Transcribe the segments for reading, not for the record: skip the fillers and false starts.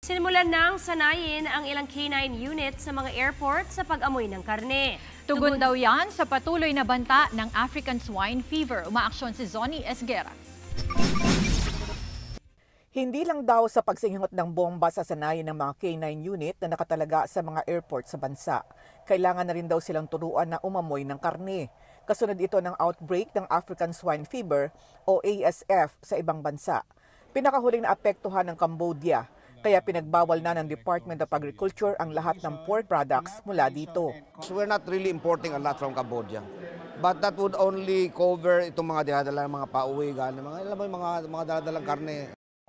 Sinimulan nang sanayin ang ilang K9 unit sa mga airport sa pag-amoy ng karne. Tugon daw yan sa patuloy na banta ng African swine fever. Umaaksyon si Zonnie Esguera. Hindi lang daw sa pagsinghot ng bomba sa sanayin ng mga K9 unit na nakatalaga sa mga airport sa bansa. Kailangan na rin daw silang turuan na umamoy ng karne. Kasunod ito ng outbreak ng African swine fever o ASF sa ibang bansa. Pinakahuling naapektuhan ng Cambodia. Kaya pinagbawal na ng Department of Agriculture ang lahat ng pork products mula dito. So we're not really importing a lot from Cambodia. But that would only cover itong mga dinadala ng mga pauwi, mga daladalang karne.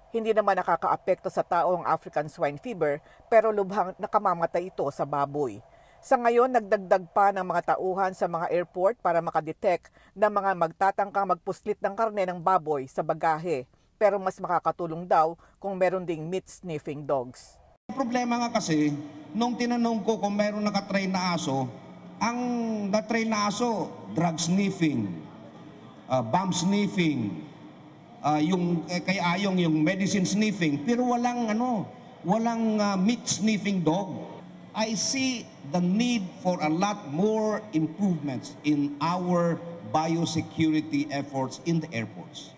Hindi naman nakakaapekto sa tao ang African swine fever pero lubhang nakamamatay ito sa baboy. Sa ngayon, nagdagdag pa ng mga tauhan sa mga airport para makadetect ng mga magtatangkang magpuslit ng karne ng baboy sa bagahe. Pero mas makakatulong daw kung meron ding meat-sniffing dogs. Ang problema nga kasi, nung tinanong ko kung meron nakatrain na aso, ang na-train na aso, drug sniffing, bomb sniffing, kay Ayong yung medicine sniffing, pero walang meat sniffing dog. I see the need for a lot more improvements in our biosecurity efforts in the airports.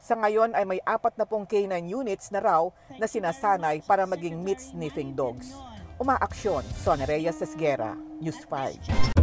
Sa ngayon ay may 40 K9 units na raw na sinasanay para maging meat-sniffing dogs. Umaaksyon, Sonny Reyes Esguera, News 5.